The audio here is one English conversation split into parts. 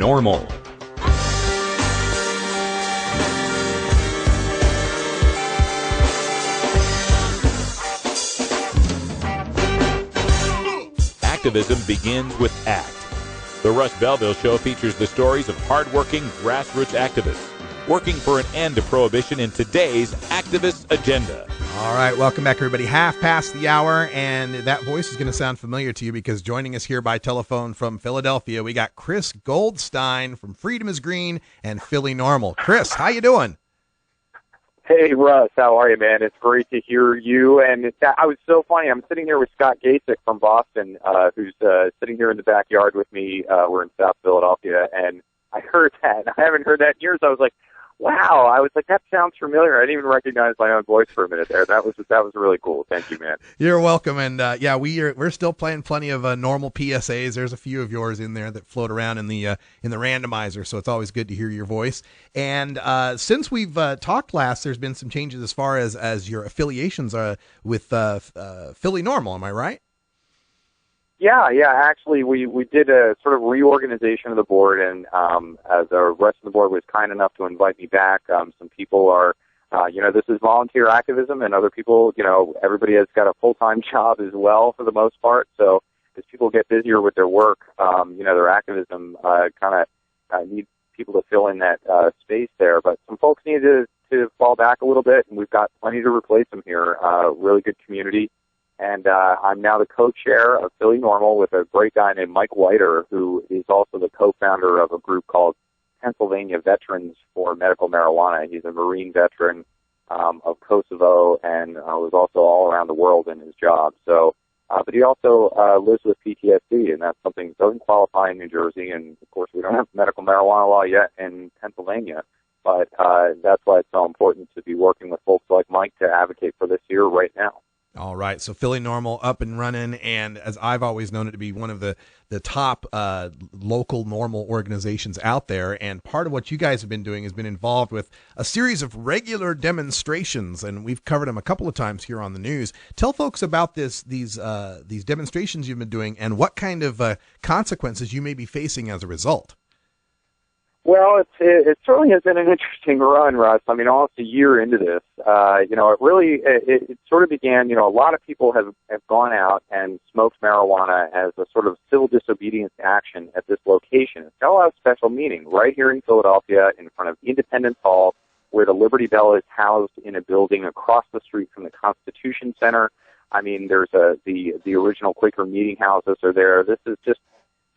PhillyNORML. Activism begins with ACT. The Russ Belville Show features the stories of hardworking grassroots activists working for an end to prohibition in today's activist agenda. All right, welcome back, everybody. Half past the hour, and that voice is going to sound familiar to you because joining us here by telephone from Philadelphia, we got Chris Goldstein from Freedom is Green and PhillyNORML. Chris, how you doing? Hey, Russ, how are you, man? It's great to hear you. And I was so funny. I'm sitting here with Scott Gasick from Boston, who's sitting here in the backyard with me. We're in South Philadelphia, and I heard that. I haven't heard that in years. I was like, wow. I was like, that sounds familiar. I didn't even recognize my own voice for a minute there. That was really cool. Thank you, man. You're welcome. And yeah, we're still playing plenty of normal PSAs. There's a few of yours in there that float around in the randomizer, so it's always good to hear your voice. And since we've talked last, there's been some changes as far as your affiliations with PhillyNORML. Am I right? Yeah. Actually, we did a sort of reorganization of the board, and the rest of the board was kind enough to invite me back. Some people are, this is volunteer activism, and other people, everybody has got a full-time job as well for the most part. So as people get busier with their work, their activism kind of needs people to fill in that space there. But some folks need to fall back a little bit, and we've got plenty to replace them here. Really good community. And I'm now the co-chair of PhillyNORML with a great guy named Mike Whiter, who is also the co-founder of a group called Pennsylvania Veterans for Medical Marijuana. He's a Marine veteran of Kosovo and was also all around the world in his job. So, but he also lives with PTSD, and that's something that doesn't qualify in New Jersey. And, of course, we don't have medical marijuana law yet in Pennsylvania. But that's why it's so important to be working with folks like Mike to advocate for this here right now. All right, so PhillyNORML up and running, and as I've always known it to be one of the top local normal organizations out there, and part of what you guys have been doing has been involved with a series of regular demonstrations, and we've covered them a couple of times here on the news. Tell folks about these demonstrations you've been doing and what kind of consequences you may be facing as a result. Well, it certainly has been an interesting run, Russ. I mean, almost a year into this, it sort of began, a lot of people have gone out and smoked marijuana as a sort of civil disobedience action at this location. It's got a lot of special meaning right here in Philadelphia in front of Independence Hall, where the Liberty Bell is housed in a building across the street from the Constitution Center. I mean, there's the original Quaker meeting houses are there. This is just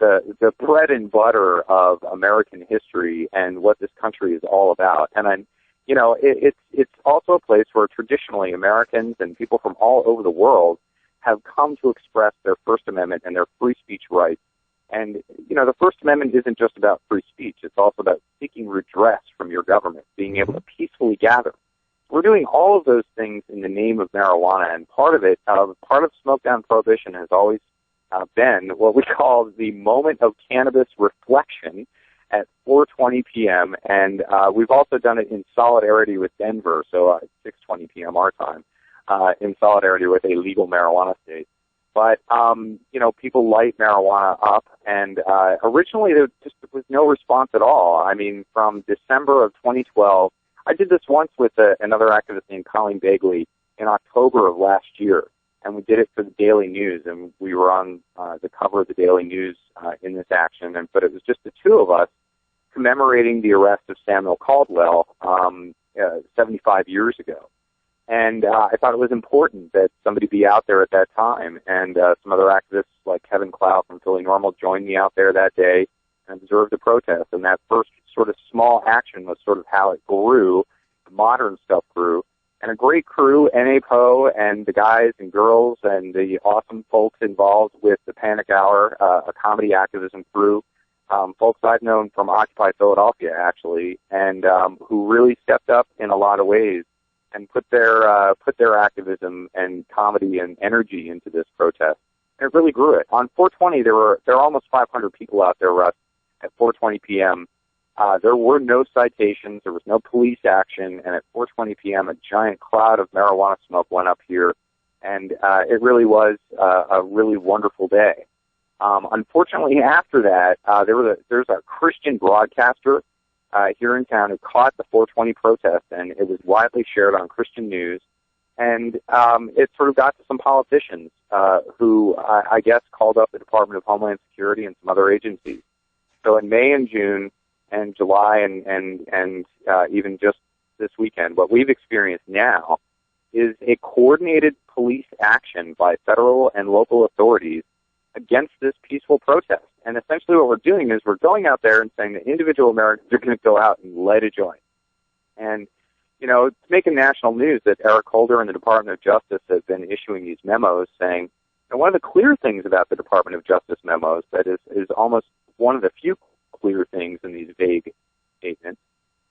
the bread and butter of American history and what this country is all about. And it's also a place where traditionally Americans and people from all over the world have come to express their First Amendment and their free speech rights. And, the First Amendment isn't just about free speech. It's also about seeking redress from your government, being able to peacefully gather. We're doing all of those things in the name of marijuana, and part of smoke down prohibition has always been what we call the moment of cannabis reflection at 4:20 p.m. And we've also done it in solidarity with Denver, so 6:20 p.m. our time, in solidarity with a legal marijuana state. But people light marijuana up, and originally there just was no response at all. I mean, from December of 2012, I did this once with another activist named Colleen Bagley in October of last year. And we did it for the Daily News, and we were on the cover of the Daily News in this action. But it was just the two of us commemorating the arrest of Samuel Caldwell 75 years ago. And I thought it was important that somebody be out there at that time. And some other activists like Kevin Clow from PhillyNORML joined me out there that day and observed the protest. And that first sort of small action was sort of how it grew, the modern stuff grew. And a great crew, NAPO, and the guys and girls and the awesome folks involved with the Panic Hour, a comedy activism crew, folks I've known from Occupy Philadelphia, actually, and who really stepped up in a lot of ways and put their activism and comedy and energy into this protest. And it really grew it. On 420, there were almost 500 people out there, Russ, at 4:20 p.m. There were no citations. There was no police action. And at 4:20 p.m., a giant cloud of marijuana smoke went up here. And it really was a really wonderful day. Unfortunately, after that, there's a Christian broadcaster here in town who caught the 420 protest, and it was widely shared on Christian news. And it sort of got to some politicians who I guess called up the Department of Homeland Security and some other agencies. So in May and June and July and even just this weekend, what we've experienced now is a coordinated police action by federal and local authorities against this peaceful protest. And essentially what we're doing is we're going out there and saying that individual Americans are going to go out and light a joint. And, you know, it's making national news that Eric Holder and the Department of Justice have been issuing these memos saying, and one of the clear things about the Department of Justice memos that is almost one of the few clear things in these vague statements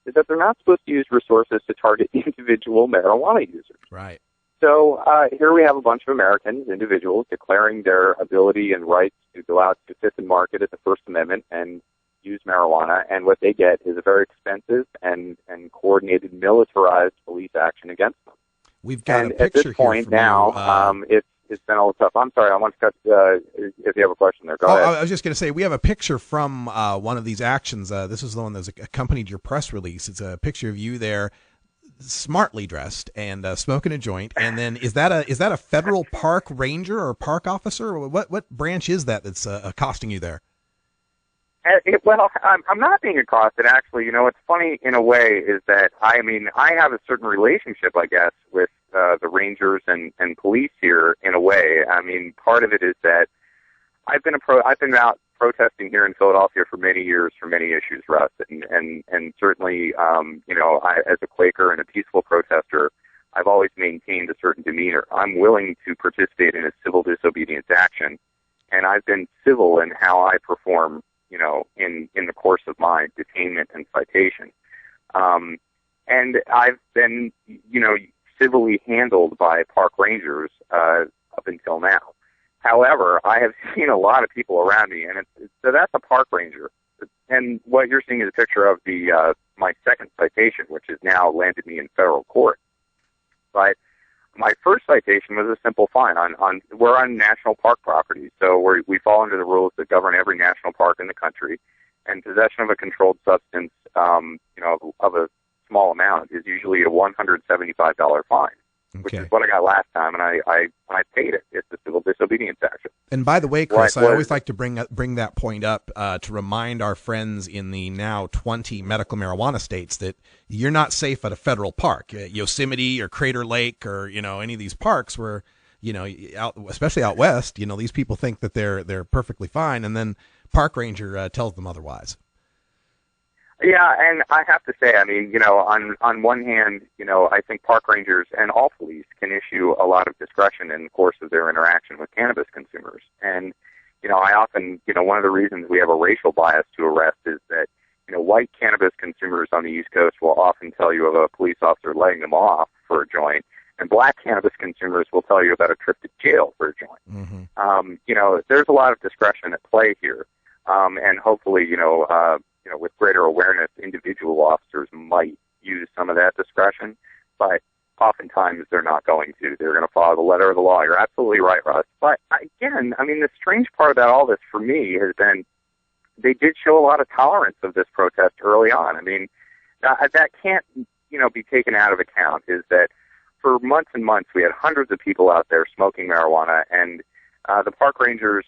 is that they're not supposed to use resources to target individual marijuana users. Right. So here we have a bunch of Americans, individuals, declaring their ability and rights to go out to Fifth and Market at the First Amendment and use marijuana, and what they get is a very expensive and coordinated militarized police action against them. We've got and a picture at this point here now, it's been all tough. I'm sorry, I want to cut, if you have a question there, go ahead. I was just going to say, we have a picture from one of these actions. This is the one that's accompanied your press release. It's a picture of you there, smartly dressed and smoking a joint. And then is that a federal park ranger or park officer? What branch is that that's accosting you there? Well, I'm not being accosted, actually. You know, what's funny in a way is that, I have a certain relationship, I guess, with the Rangers and police here in a way. I mean, part of it is that I've been out protesting here in Philadelphia for many years for many issues, Russ, and certainly, as a Quaker and a peaceful protester, I've always maintained a certain demeanor. I'm willing to participate in a civil disobedience action, and I've been civil in how I perform, you know, in the course of my detainment and citation. And I've been, you know, civilly handled by park rangers up until now. However, I have seen a lot of people around me, and so that's a park ranger. And what you're seeing is a picture of my second citation, which has now landed me in federal court. But my first citation was a simple fine. We're on national park property, so we fall under the rules that govern every national park in the country. And possession of a controlled substance, of a small amount is usually a $175 fine, which is what I got last time, and I paid it. It's a civil disobedience action. And by the way, Chris, I always like to bring that point up to remind our friends in the now 20 medical marijuana states that you're not safe at a federal park, Yosemite or Crater Lake or any of these parks where especially out west, these people think that they're perfectly fine, and then park ranger tells them otherwise. Yeah, and I have to say, on one hand, I think park rangers and all police can issue a lot of discretion in the course of their interaction with cannabis consumers. And, I often, one of the reasons we have a racial bias to arrest is that, white cannabis consumers on the East Coast will often tell you of a police officer letting them off for a joint, and black cannabis consumers will tell you about a trip to jail for a joint. Mm-hmm. There's a lot of discretion at play here, and hopefully, with greater awareness, individual officers might use some of that discretion, but oftentimes they're not going to. They're going to follow the letter of the law. You're absolutely right, Russ. But again, the strange part about all this for me has been they did show a lot of tolerance of this protest early on. That can't, be taken out of account, is that for months and months we had hundreds of people out there smoking marijuana, and the park rangers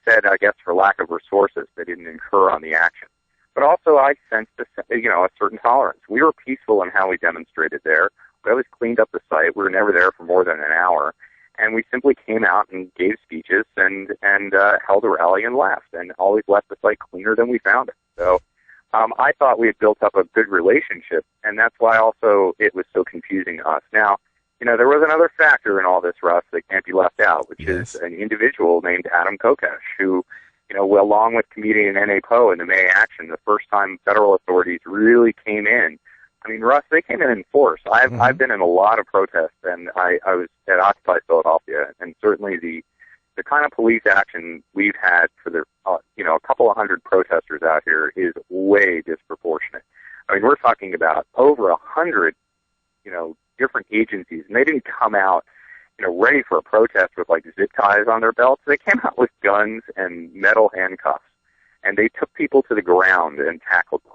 said, I guess, for lack of resources, they didn't incur on the action. But also I sensed a certain tolerance. We were peaceful in how we demonstrated there. We always cleaned up the site. We were never there for more than an hour. And we simply came out and gave speeches and held a rally and left, and always left the site cleaner than we found it. So I thought we had built up a good relationship, and that's why also it was so confusing to us. Now, there was another factor in all this, Russ, that can't be left out, which is an individual named Adam Kokesh, who, along with comedian N.A. Poe in the May action, the first time federal authorities really came in. Russ, they came in force. I've been in a lot of protests, and I was at Occupy Philadelphia, and certainly the kind of police action we've had for the a couple of hundred protesters out here is way disproportionate. We're talking about over 100 different agencies, and they didn't come out ready for a protest with like zip ties on their belts. They came out with guns and metal handcuffs, and they took people to the ground and tackled them.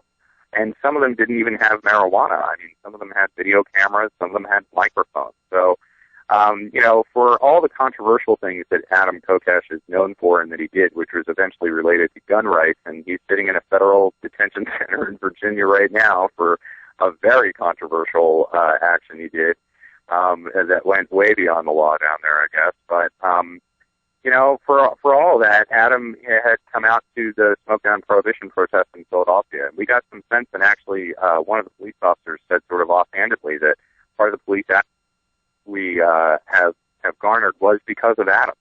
And some of them didn't even have marijuana. I mean, some of them had video cameras, some of them had microphones. So, for all the controversial things that Adam Kokesh is known for and that he did, which was eventually related to gun rights, and he's sitting in a federal detention center in Virginia right now for a very controversial action he did that went way beyond the law down there, I guess. But, for all of that, Adam had come out to the Smoke Down Prohibition protest in Philadelphia. We got some sense, and actually one of the police officers said sort of offhandedly that part of the police action we have garnered was because of Adam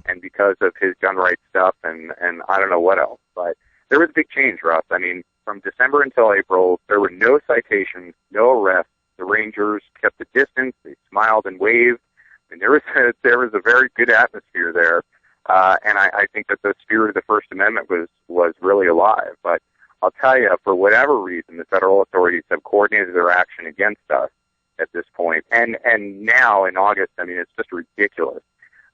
and because of his gun rights stuff and I don't know what else. But there was a big change, Russ. I mean, from December until April, there were no citations, no arrests. The Rangers kept the distance. They smiled and waved. And there was a very good atmosphere there. And I think that the spirit of the First Amendment was really alive. But I'll tell you, for whatever reason, the federal authorities have coordinated their action against us at this point. And now in August, I mean, it's just ridiculous.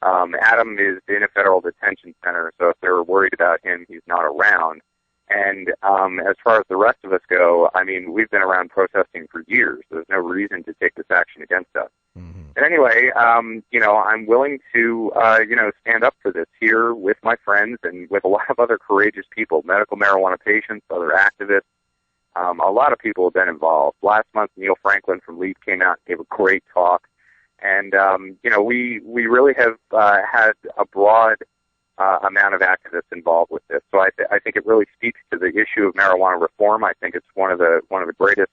Adam is in a federal detention center, so if they're worried about him, he's not around. And as far as the rest of us go, I mean, we've been around protesting for years. There's no reason to take this action against us. Mm-hmm. But anyway, I'm willing to, stand up for this here with my friends and with a lot of other courageous people, medical marijuana patients, other activists. A lot of people have been involved. Last month, Neil Franklin from LEAP came out and gave a great talk. And, we really have had a broad amount of activists involved with this. So I think it really speaks to the issue of marijuana reform. I think it's one of the greatest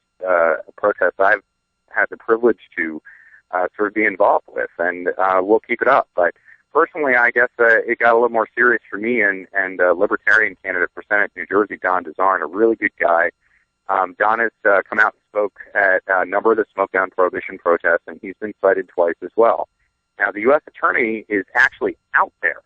protests I've had the privilege to sort of be involved with, and we'll keep it up. But personally, I guess it got a little more serious for me and Libertarian candidate for Senate New Jersey, Don DeZarn, a really good guy. Don has come out and spoke at a number of the Smoke Down Prohibition protests, and he's been cited twice as well. Now, the U.S. Attorney is actually out there.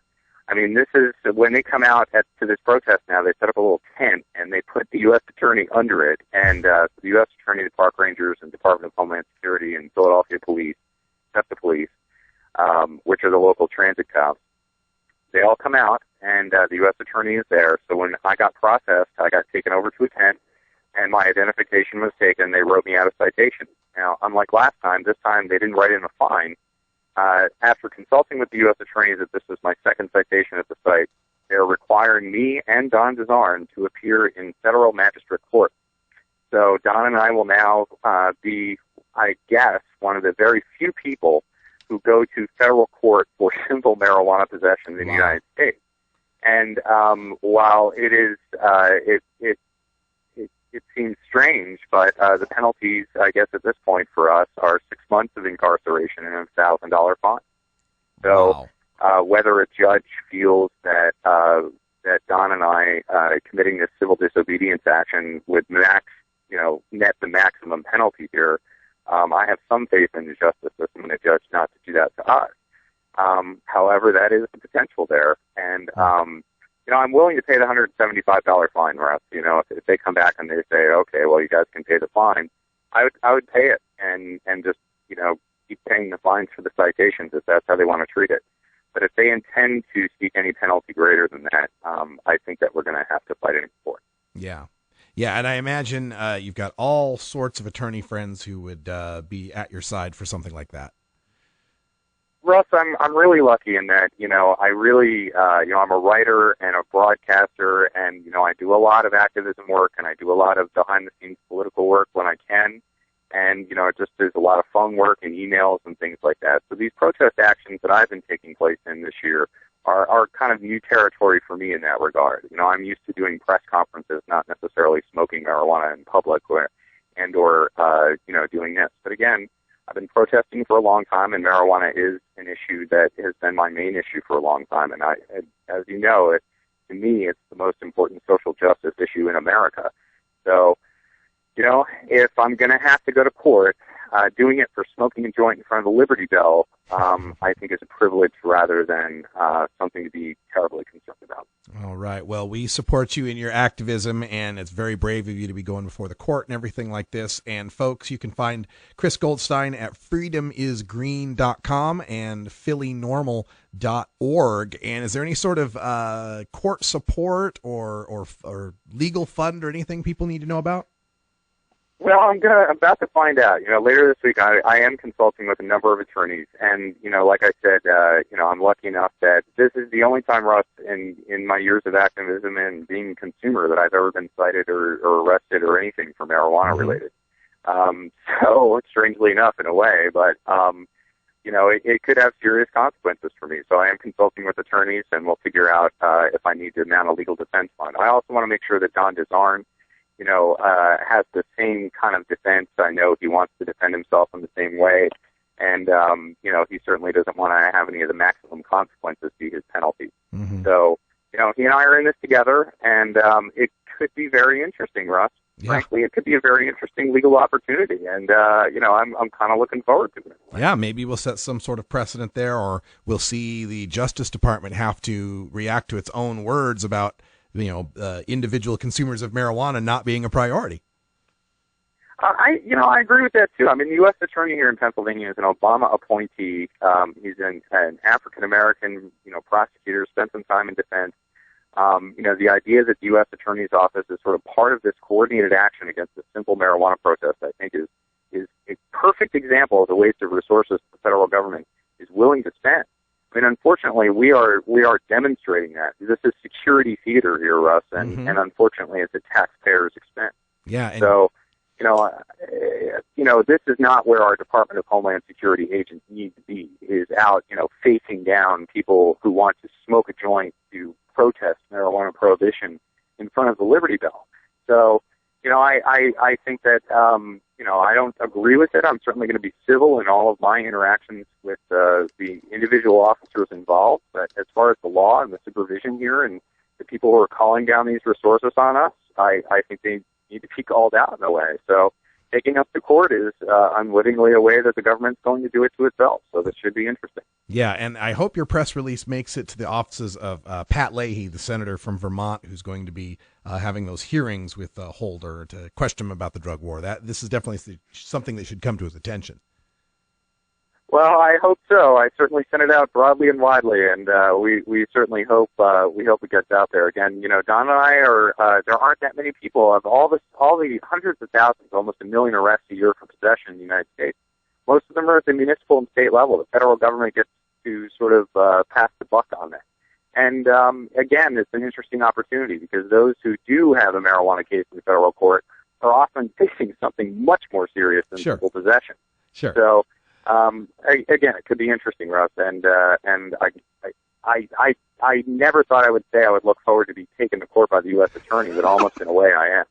I mean, this is, when they come out to this protest now, they set up a little tent, and they put the U.S. Attorney under it, and the U.S. Attorney, the Park Rangers, and Department of Homeland Security, and Philadelphia Police, SEPTA Police, which are the local transit cops, they all come out, and the U.S. Attorney is there. So when I got processed, I got taken over to a tent, and my identification was taken. They wrote me out a citation. Now, unlike last time, this time they didn't write in a fine. After consulting with the U.S. Attorney that this was my second citation at the site, they're requiring me and Don DeZarn to appear in federal magistrate court. So Don and I will now be, I guess, one of the very few people who go to federal court for simple marijuana possession in the United States. And while it is, it seems strange, but the penalties, I guess, at this point for us are 6 months of incarceration and a $1,000 fine. So whether a judge feels that that Don and I committing this civil disobedience action would net the maximum penalty here, I have some faith in the justice system and a judge not to do that to us. However, that is the potential there, and I'm willing to pay the $175 fine, Russ. If they come back and they say, okay, well, you guys can pay the fine, I would pay it and just, keep paying the fines for the citations if that's how they want to treat it. But if they intend to seek any penalty greater than that, I think that we're going to have to fight it in court. Yeah. Yeah, and I imagine you've got all sorts of attorney friends who would be at your side for something like that. Russ, I'm really lucky in that, I really, I'm a writer and a broadcaster, and, I do a lot of activism work, and I do a lot of behind-the-scenes political work when I can, and, it just is a lot of phone work and emails and things like that. So these protest actions that I've been taking place in this year are kind of new territory for me in that regard. I'm used to doing press conferences, not necessarily smoking marijuana in public or doing this. But again, I've been protesting for a long time, and marijuana is an issue that has been my main issue for a long time. And as you know, to me, it's the most important social justice issue in America. So, if I'm going to have to go to court, doing it for smoking a joint in front of the Liberty Bell, I think is a privilege rather than something to be terribly concerned about. All right. Well, we support you in your activism, and it's very brave of you to be going before the court and everything like this. And folks, you can find Chris Goldstein at freedomisgreen.com and PhillyNORML.org. And is there any sort of court support or legal fund or anything people need to know about? Well, I'm about to find out. Later this week, I am consulting with a number of attorneys, and like I said, I'm lucky enough that this is the only time, Russ, in my years of activism and being a consumer that I've ever been cited or arrested or anything for marijuana related. So strangely enough, in a way, but it could have serious consequences for me. So I am consulting with attorneys, and we'll figure out if I need to mount a legal defense fund. I also want to make sure that Don DeZarn has the same kind of defense. I know he wants to defend himself in the same way. And, he certainly doesn't want to have any of the maximum consequences be his penalty. Mm-hmm. So, he and I are in this together, and it could be very interesting, Russ. Yeah. Frankly, it could be a very interesting legal opportunity, and, I'm kind of looking forward to it. Yeah, maybe we'll set some sort of precedent there, or we'll see the Justice Department have to react to its own words about individual consumers of marijuana not being a priority. I agree with that too. I mean, the U.S. Attorney here in Pennsylvania is an Obama appointee. He's an African-American, prosecutor, spent some time in defense. The idea that the U.S. Attorney's Office is sort of part of this coordinated action against a simple marijuana protest, I think is a perfect example of the waste of resources the federal government is willing to spend. I mean, unfortunately, we are demonstrating that. This is security theater here, Russ, and unfortunately, it's at taxpayers' expense. Yeah. So, this is not where our Department of Homeland Security agents need to be. It is out, facing down people who want to smoke a joint to protest marijuana prohibition in front of the Liberty Bell. So, I think that, I don't agree with it. I'm certainly going to be civil in all of my interactions with the individual officers involved. But as far as the law and the supervision here and the people who are calling down these resources on us, I think they need to be called out in a way. So taking up to court is unwittingly a way that the government's going to do it to itself. So this should be interesting. Yeah, and I hope your press release makes it to the offices of Pat Leahy, the senator from Vermont, who's going to be having those hearings with Holder to question him about the drug war. This is definitely something that should come to his attention. Well, I hope so. I certainly sent it out broadly and widely, and we certainly hope it gets out there. Again, Don and I are there aren't that many people of all the hundreds of thousands, almost 1 million arrests a year for possession in the United States. Most of them are at the municipal and state level. The federal government gets to sort of pass the buck on that. And again, it's an interesting opportunity because those who do have a marijuana case in the federal court are often facing something much more serious than simple possession. Sure. So. Again, it could be interesting, Russ, and I never thought I would say I would look forward to be taken to court by the U.S. Attorney, but almost in a way I am.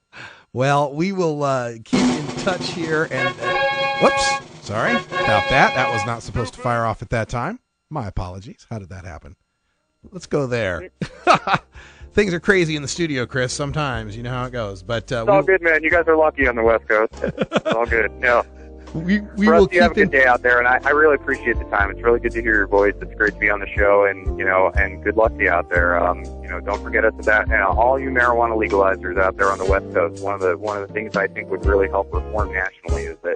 Well, we will keep in touch here, and whoops, sorry about that. That was not supposed to fire off at that time. My apologies. How did that happen? Let's go there. Things are crazy in the studio, Chris. Sometimes, you know how it goes. But it's all good, man. You guys are lucky on the West Coast. It's all good. Yeah. We will have a good day out there, and I really appreciate the time. It's really good to hear your voice. It's great to be on the show, and and good luck to you out there. Don't forget us about all you marijuana legalizers out there on the West Coast. One of the things I think would really help reform nationally is that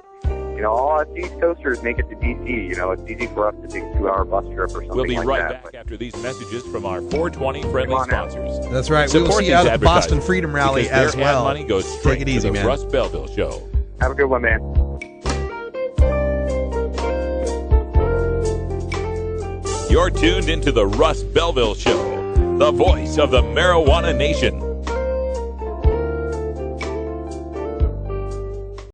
all us East Coasters make it to D.C. It's easy for us to take a 2-hour bus trip or something like that. We'll be right back after these messages from our 420 friendly sponsors. That's right. We will see you out at the Boston Freedom Rally as well. Money goes straight Take it easy, to the man. Russ Belville Show. Have a good one, man. You're tuned into the Russ Belville Show, the voice of the marijuana nation.